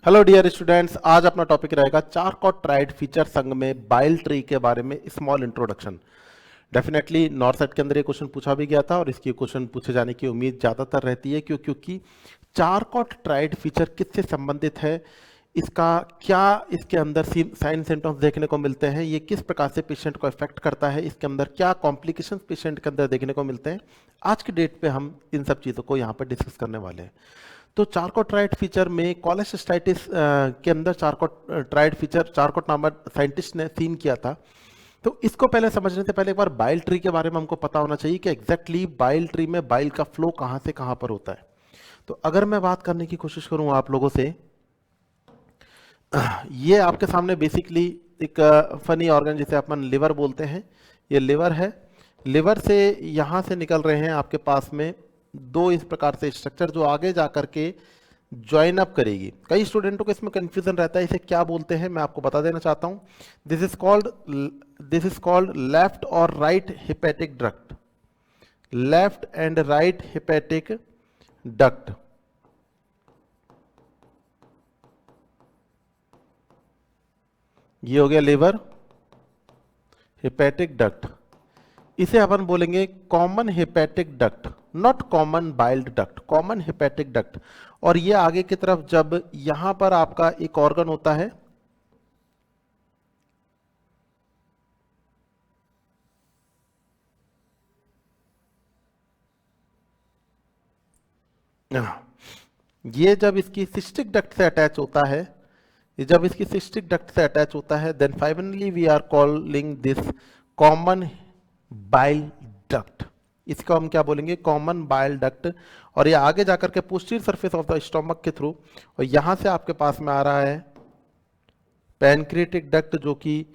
Hello dear students, आज अपना topic रहेगा चारकॉट ट्राइड फीचर संग में बाइल ट्री के बारे में small introduction. Definitely north set के अंदर ये क्वेश्चन पूछा भी गया था और इसकी क्वेश्चन पूछे जाने की उम्मीद ज़्यादातर रहती है क्योंकि चारकॉट ट्राइड फीचर किससे संबंधित है, इसका क्या इसके अंदर साइन सिम्टम्स देखने को मिलते हैं, ये किस प्रकार से पेशेंट को इफेक्ट करता है, इसके अंदर क्या कॉम्प्लिकेशंस पेशेंट के अंदर देखने को मिलते हैं। आज की डेट पे हम इन सब चीज़ों को यहाँ पर डिस्कस करने वाले हैं। तो चारकॉट ट्राइड फीचर में कोलेसिस्टाइटिस के अंदर चारकॉट ट्राइड फीचर चारकॉट नामक साइंटिस्ट ने सीन किया था। तो इसको पहले समझने से पहले एक बार बाइल ट्री के बारे में हमको पता होना चाहिए कि एग्जैक्टली बाइल ट्री में बाइल का फ्लो कहाँ से कहाँ पर होता है। तो अगर मैं बात करने की कोशिश करूँ आप लोगों से, ये आपके सामने बेसिकली एक फनी ऑर्गन जिसे अपन लिवर बोलते हैं, ये लिवर है। लिवर से यहाँ से निकल रहे हैं आपके पास में दो इस प्रकार से स्ट्रक्चर जो आगे जा करके ज्वाइन अप करेगी। कई स्टूडेंटों को इसमें कंफ्यूजन रहता है, इसे क्या बोलते हैं मैं आपको बता देना चाहता हूं। दिस इज कॉल्ड लेफ्ट और right hepatic duct. Left and right hepatic duct. ये हो गया लिवर हेपेटिक डक्ट। इसे अपन बोलेंगे common hepatic duct, not common billed duct, common hepatic duct. और ये आगे की तरफ जब यहां पर आपका एक ऑर्गन होता है, ये जब इसकी सिस्टिक डक्ट से अटैच होता है, ये जब इसकी सिस्टिक डक्ट से अटैच होता है, then finally we are calling this common bile duct. इसको हम क्या बोलेंगे, कॉमन बाइल डक्ट। और ये आगे जाकर के posterior surface of the stomach के थ्रू, और यहां से आपके पास में आ रहा है पैनक्रिएटिक डक्ट, जो कि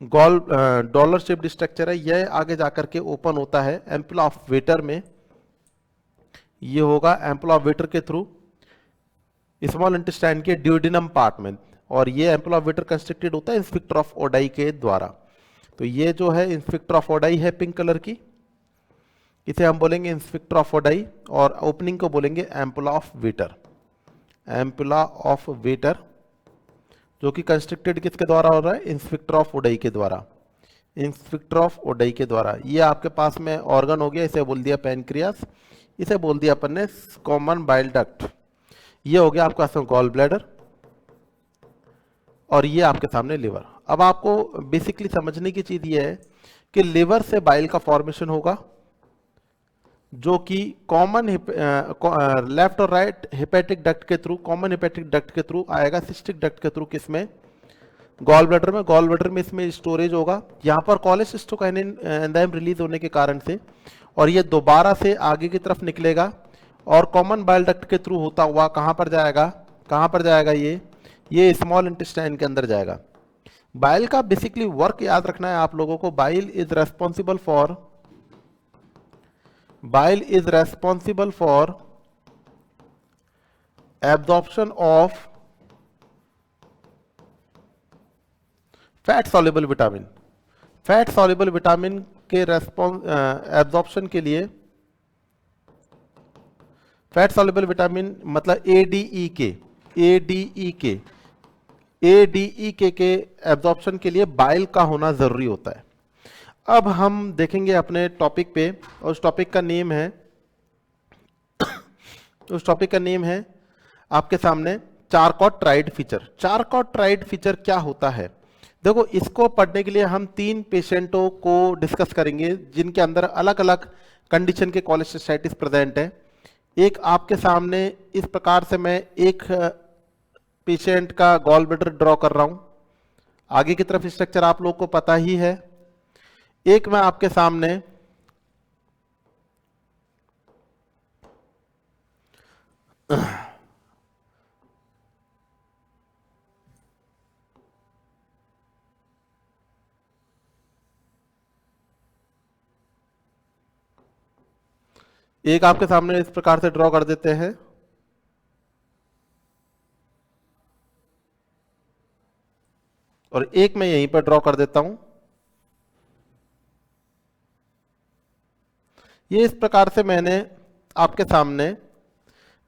गॉल डॉलर शेप्ड स्ट्रक्चर है। यह आगे जाकर के ओपन होता है एम्पुला ऑफ वेटर में। ये होगा एम्पुला ऑफ वेटर के थ्रू स्मॉल इंटेस्टाइन के ड्यूडेनम पार्ट में, और ये एम्पुला ऑफ वेटर कंस्ट्रक्टेड होता है इंस्फिक्टर ऑफ ओडाई के द्वारा। तो ये जो है इंस्फिक्टर ऑफ ओडाई है पिंक कलर की, इसे हम बोलेंगे इंस्फिक्टर ऑफ ओडाई, और ओपनिंग को बोलेंगे ampulla of waiter. Ampulla of waiter जो कि कंस्ट्रक्टेड किसके द्वारा हो रहा है, इंस्फिक्टर ऑफ ओडाई के द्वारा। इंस्फिक्टर ऑफ ओडाई के द्वारा ये आपके पास में ऑर्गन हो गया, इसे बोल दिया पैनक्रियास, इसे बोल दिया अपन ने कॉमन बाइल डक्ट। ये हो गया आपका गॉल ब्लैडर, और ये आपके सामने लिवर। अब आपको बेसिकली समझने की चीज ये है कि लिवर से बाइल का फॉर्मेशन होगा, जो कि कॉमन लेफ्ट और राइट हेपेटिक डक्ट के थ्रू, कॉमन हेपेटिक डक्ट के थ्रू आएगा, सिस्टिक डक्ट के थ्रू किसमें, गॉल ब्लैडर में। गॉल ब्लैडर में इसमें स्टोरेज होगा, यहाँ पर कोलेसिस्टोकाइनिन एंजाइम रिलीज होने के कारण से, और ये दोबारा से आगे की तरफ निकलेगा और कॉमन बाइल डक्ट के थ्रू होता हुआ कहां पर जाएगा, कहां पर जाएगा, ये स्मॉल इंटेस्टाइन के अंदर जाएगा। बाइल का बेसिकली वर्क याद रखना है आप लोगों को। Bile is responsible for absorption of fat soluble vitamin. Fat soluble vitamin के एब्जॉर्प्शन के लिए, फैट सॉल्युबल विटामिन मतलब एडीई के एब्जॉर्प्शन के लिए बाइल का होना जरूरी होता है। अब हम देखेंगे अपने टॉपिक पे, और उस टॉपिक का नेम है आपके सामने Charcot tried feature. Charcot tried feature क्या होता है, देखो इसको पढ़ने के लिए हम 3 पेशेंटों को डिस्कस करेंगे जिनके अंदर अलग अलग कंडीशन के कोलेसिस्टाइटिस प्रेजेंट है। एक आपके सामने इस प्रकार से मैं एक पेशेंट का गॉल ब्लैडर ड्रॉ कर रहा हूं, आगे की तरफ स्ट्रक्चर आप लोग को पता ही है। एक मैं आपके सामने एक आपके सामने इस प्रकार से ड्रॉ कर देते हैं, और एक मैं यहीं पर ड्रॉ कर देता हूं। ये इस प्रकार से मैंने आपके सामने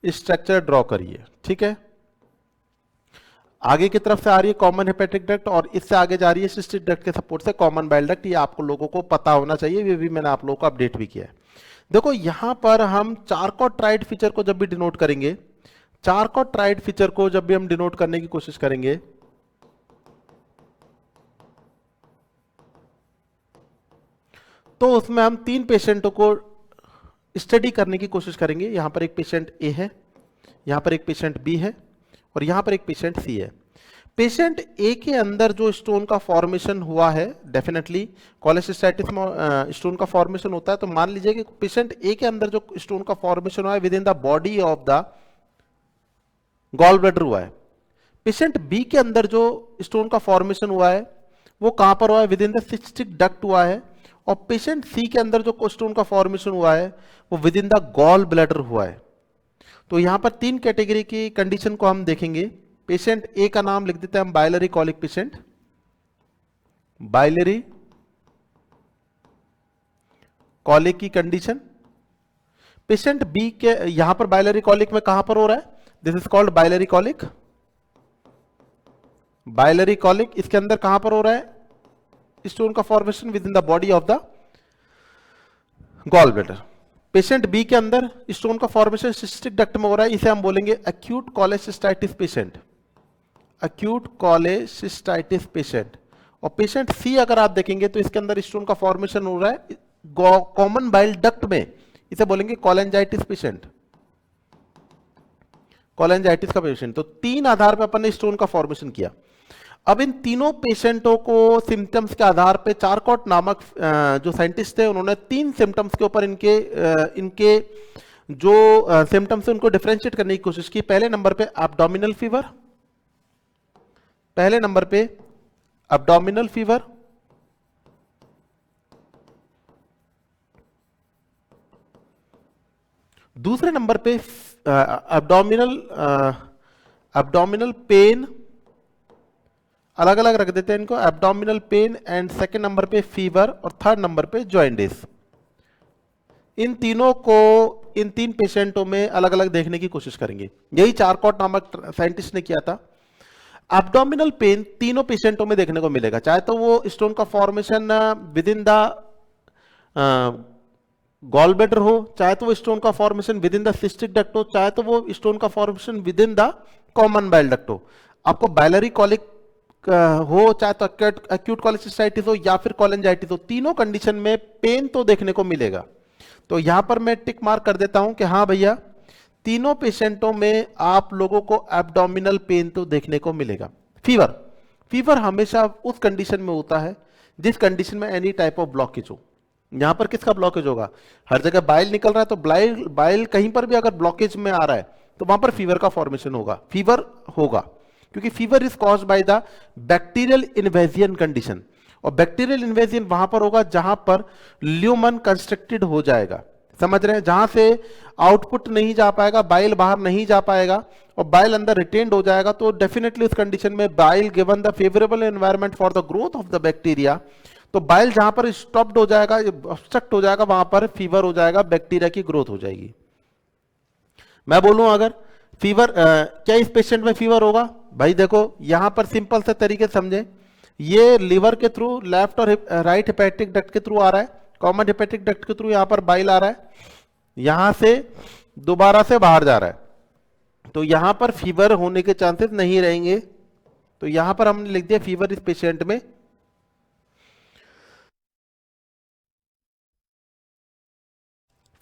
स्ट्रक्चर ड्रॉ करिए। ठीक है, आगे की तरफ से आ रही है कॉमन हेपेटिक डक्ट और इससे आगे जा रही है सिस्टिक डक्ट के सपोर्ट से कॉमन बाइल डक्ट। ये आपको लोगों को पता होना चाहिए, ये भी मैंने आप लोगों को अपडेट भी किया है। देखो यहां पर हम चारकॉट ट्राइड फीचर को जब भी डिनोट करेंगे, चारकॉट ट्राइड फीचर को जब भी हम डिनोट करने की कोशिश करेंगे तो उसमें हम 3 पेशेंटों को स्टडी करने की कोशिश करेंगे। यहां पर एक पेशेंट ए है, यहां पर एक पेशेंट बी है और यहां पर एक पेशेंट सी है। पेशेंट ए के अंदर जो स्टोन का फॉर्मेशन हुआ है, डेफिनेटली कोलेसिस्टाइटिस में स्टोन का फॉर्मेशन होता है, तो मान लीजिए कि पेशेंट ए के अंदर जो स्टोन का फॉर्मेशन हुआ है within the body of the gall bladder हुआ है। पेशेंट बी के अंदर जो स्टोन का फॉर्मेशन हुआ है वो कहां पर हुआ है, within the cystic duct हुआ है। और पेशेंट सी के अंदर जो स्टोन का फॉर्मेशन हुआ है वो within the gall bladder हुआ है। तो यहां पर 3 कैटेगरी की कंडीशन को हम देखेंगे। पेशेंट ए का नाम लिख देते हैं हम biliary colic patient, biliary colic की कंडीशन। पेशेंट बी के यहां पर बाइलरी कॉलिक में कहां पर हो रहा है, this is called biliary colic. Biliary colic इसके अंदर कहां पर हो रहा है, स्टोन का formation within the body of the gall bladder. Patient B के अंदर स्टोन का फॉर्मेशन सिस्टिक डक्ट में हो रहा है, इसे हम बोलेंगे acute cholecystitis patient, acute cholecystitis patient. और पेशेंट सी अगर आप देखेंगे तो इसके अंदर स्टोन का फॉर्मेशन हो रहा है कॉमन बाइल डक्ट में, इसे बोलेंगे कोलेंजाइटिस पेशेंट, कोलेंजाइटिस का पेशेंट। तो 3 आधार पर अपन ने स्टोन का फॉर्मेशन किया। अब इन तीनों पेशेंटों को सिम्टम्स के आधार पे चारकॉट नामक जो साइंटिस्ट थे उन्होंने 3 सिम्टम्स के ऊपर इनके जो सिम्टम्स है उनको डिफरेंशिएट करने की कोशिश की। पहले नंबर पे एब्डोमिनल फीवर, पहले नंबर पे एब्डोमिनल फीवर, दूसरे नंबर पे एब्डोमिनल पेन, अलग अलग रख देते हैं इनको, abdominal pain and second number पे फीवर और थर्ड नंबर पे जॉइंटिस। इन तीनों को इन 3 पेशेंटों में अलग अलग देखने की कोशिश करेंगे। यही चारकॉट नामक साइंटिस्ट ने किया था। एब्डोमिनल पेन तीनों पेशेंटों में देखने को मिलेगा, चाहे तो वो स्टोन का formation within the gall bladder हो, चाहे तो वो स्टोन का formation within the cystic duct हो, चाहे तो वो स्टोन का formation within the common bile duct हो। आपको बाइलरी कॉलिक हो, चाहे तो एक्यूट कोलेसिस्टाइटिस हो या फिर कोलेंजाइटिस हो, तीनों कंडीशन में पेन तो देखने को मिलेगा। तो यहां पर मैं टिक मार्क कर देता हूं कि हाँ भैया तीनों पेशेंटों में आप लोगों को एब्डोमिनल पेन तो देखने को मिलेगा। फीवर, फीवर हमेशा उस कंडीशन में होता है जिस कंडीशन में एनी टाइप ऑफ ब्लॉकेज हो। यहां पर किसका ब्लॉकेज होगा, हर जगह बाइल निकल रहा है तो बाइल कहीं पर भी अगर ब्लॉकेज में आ रहा है तो वहां पर फीवर का फॉर्मेशन होगा, फीवर होगा, क्योंकि fever is caused by the bacterial invasion condition. और बैक्टीरियल इन्वेजियन वहां पर होगा जहां पर ल्यूमन कंस्ट्रक्टेड हो जाएगा, समझ रहे हैं, जहां से आउटपुट नहीं जा पाएगा, बाइल बाहर नहीं जा पाएगा और बाइल अंदर रिटेन्ड हो जाएगा। तो डेफिनेटली उस कंडीशन में bile given the favourable environment for the growth of the bacteria, तो बाइल जहां पर स्टॉप्ड हो जाएगा, ऑब्स्ट्रक्ट हो जाएगा, वहां पर फीवर हो जाएगा, बैक्टीरिया की ग्रोथ हो जाएगी। मैं बोलूं अगर फीवर क्या इस पेशेंट में फीवर होगा, भाई देखो यहां पर सिंपल से तरीके समझे, ये लीवर के थ्रू लेफ्ट और राइट हेपेटिक डक्ट के थ्रू आ रहा है, कॉमन हेपेटिक डक्ट के थ्रू यहां पर बाइल आ रहा है, यहां से दोबारा से बाहर जा रहा है, तो यहां पर फीवर होने के चांसेस नहीं रहेंगे। तो यहां पर हमने लिख दिया फीवर इस पेशेंट में,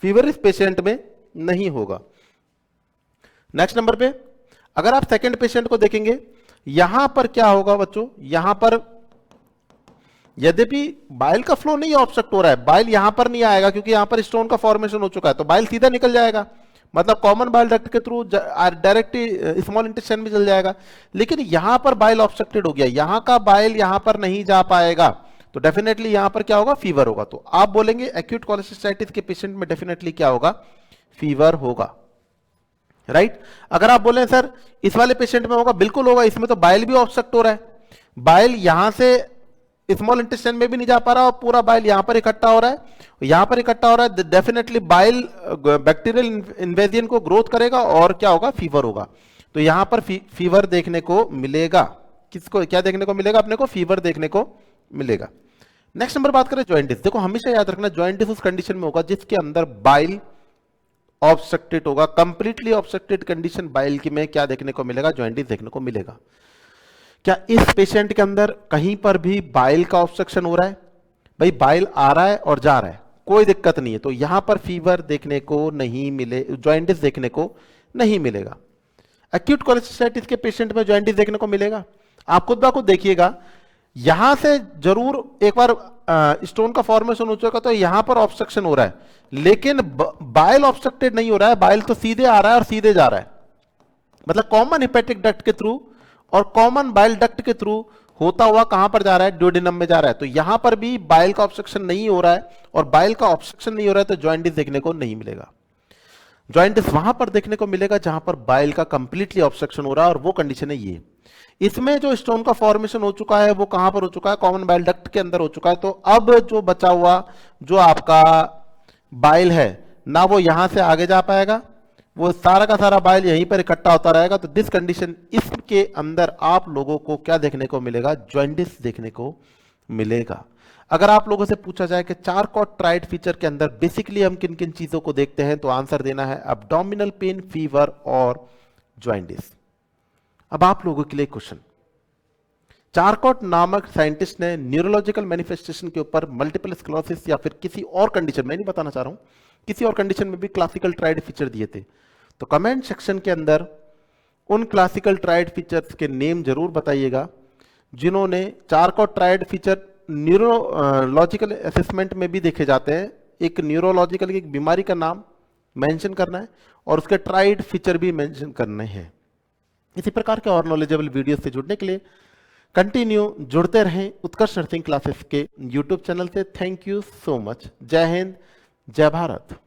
फीवर इस पेशेंट में नहीं होगा। नेक्स्ट नंबर पे अगर आप सेकंड पेशेंट को देखेंगे, यहां पर क्या होगा बच्चों, यहां पर यद्यपि बाइल का फ्लो नहीं ऑब्स्ट्रक्ट हो रहा है, बाइल यहां पर नहीं आएगा क्योंकि यहां पर स्टोन का फॉर्मेशन हो चुका है, तो बाइल सीधा निकल जाएगा, मतलब कॉमन बाइल डक्ट के थ्रू डायरेक्ट स्मॉल इंटेस्टाइन में चल जाएगा। लेकिन यहां पर बाइल ऑब्स्ट्रक्टेड हो गया, यहां का बाइल यहां पर नहीं जा पाएगा, तो डेफिनेटली यहां पर क्या होगा, फीवर होगा। तो आप बोलेंगे एक्यूट कोलेसिस्टाइटिस के पेशेंट में डेफिनेटली क्या होगा, फीवर होगा, राइट। अगर आप बोले सर इस वाले पेशेंट में होगा, बिल्कुल होगा, इसमें तो बाइल भी ऑब्स्ट्रक्ट हो रहा है, बाइल यहां से स्मॉल इंटेस्टाइन में भी नहीं जा पा रहा और पूरा बाइल यहां पर इकट्ठा हो रहा है, यहां पर इकट्ठा हो रहा है, डेफिनेटली बाइल बैक्टीरियल इन्वेजन को ग्रोथ करेगा और क्या होगा, फीवर होगा। तो यहां पर फीवर देखने को मिलेगा। किसको क्या देखने को मिलेगा, अपने को फीवर देखने को मिलेगा। नेक्स्ट नंबर बात करें जॉइंटिस। देखो हमेशा याद रखना जॉइंटिस उस कंडीशन में होगा जिसके अंदर बाइल ऑब्स्ट्रक्टेड होगा। कंप्लीटली ऑब्स्ट्रक्टेड कंडीशन बाइल की में क्या देखने को मिलेगा, जॉइंटिस देखने को मिलेगा। क्या इस पेशेंट के अंदर कहीं पर भी बाइल का ऑब्स्ट्रक्शन हो रहा है? भाई बाइल आ रहा है और जा रहा है, कोई दिक्कत नहीं है, तो यहां पर फीवर देखने को नहीं मिले, जॉइंटिस देखने को नहीं मिलेगा। एक्यूट कोलेसिस्टाइटिस के पेशेंट में जॉइंटिस देखने को मिलेगा। आप खुद ब खुद देखिएगा, यहां से जरूर एक बार स्टोन का फॉर्मेशन हो चुका तो यहां पर ऑब्स्ट्रक्शन हो रहा है, लेकिन बाइल ऑब्स्ट्रक्टेड नहीं हो रहा है, बाइल तो सीधे आ रहा है और सीधे जा रहा है। मतलब कॉमन हेपेटिक डक्ट के थ्रू और कॉमन बाइल डक्ट के थ्रू होता हुआ कहां पर जा रहा है, ड्यूडेनम में जा रहा है। तो यहां पर भी बाइल का ऑब्स्ट्रक्शन नहीं हो रहा है और बाइल का ऑब्स्ट्रक्शन नहीं हो रहा है, तो जॉइंटिस देखने को नहीं मिलेगा। जॉइंटिस वहां पर देखने को मिलेगा जहां पर बाइल का कंप्लीटली ऑब्स्ट्रक्शन हो रहा है, और वो कंडीशन है ये। इसमें जो स्टोन का फॉर्मेशन हो चुका है वो कहां पर हो चुका है, कॉमन बाइल डक्ट के अंदर हो चुका है। तो अब जो बचा हुआ जो आपका बाइल है ना, वो यहां से आगे जा पाएगा, वो सारा का सारा बाइल यहीं पर इकट्ठा होता रहेगा। तो दिस कंडीशन, इसके अंदर आप लोगों को क्या देखने को मिलेगा, जॉइंटिस देखने को मिलेगा। अगर आप लोगों से पूछा जाए कि चारकॉट ट्राइड फीचर के अंदर बेसिकली हम किन किन चीजों को देखते हैं, तो आंसर देना है एब्डोमिनल पेन, फीवर और जॉइंटिस। अब आप लोगों के लिए क्वेश्चन, चारकॉट नामक साइंटिस्ट ने न्यूरोलॉजिकल मैनिफेस्टेशन के ऊपर मल्टीपल स्क्लेरोसिस या फिर किसी और कंडीशन, मैं नहीं बताना चाह रहा हूं, किसी और कंडीशन में भी क्लासिकल ट्राइड फीचर दिए थे। तो कमेंट सेक्शन के अंदर उन क्लासिकल ट्राइड फीचर्स के नेम जरूर बताइएगा जिन्होंने Charcot tried feature neurological assessment में भी देखे जाते हैं। एक न्यूरोलॉजिकल की बीमारी का नाम मेंशन करना है और उसके ट्राइड फीचर भी मेंशन करने हैं। इसी प्रकार के और नॉलेजेबल वीडियो से जुड़ने के लिए कंटिन्यू जुड़ते रहें उत्कर्ष नर्सिंग क्लासेस के यूट्यूब चैनल से। Thank you so much. जय हिंद, जय भारत।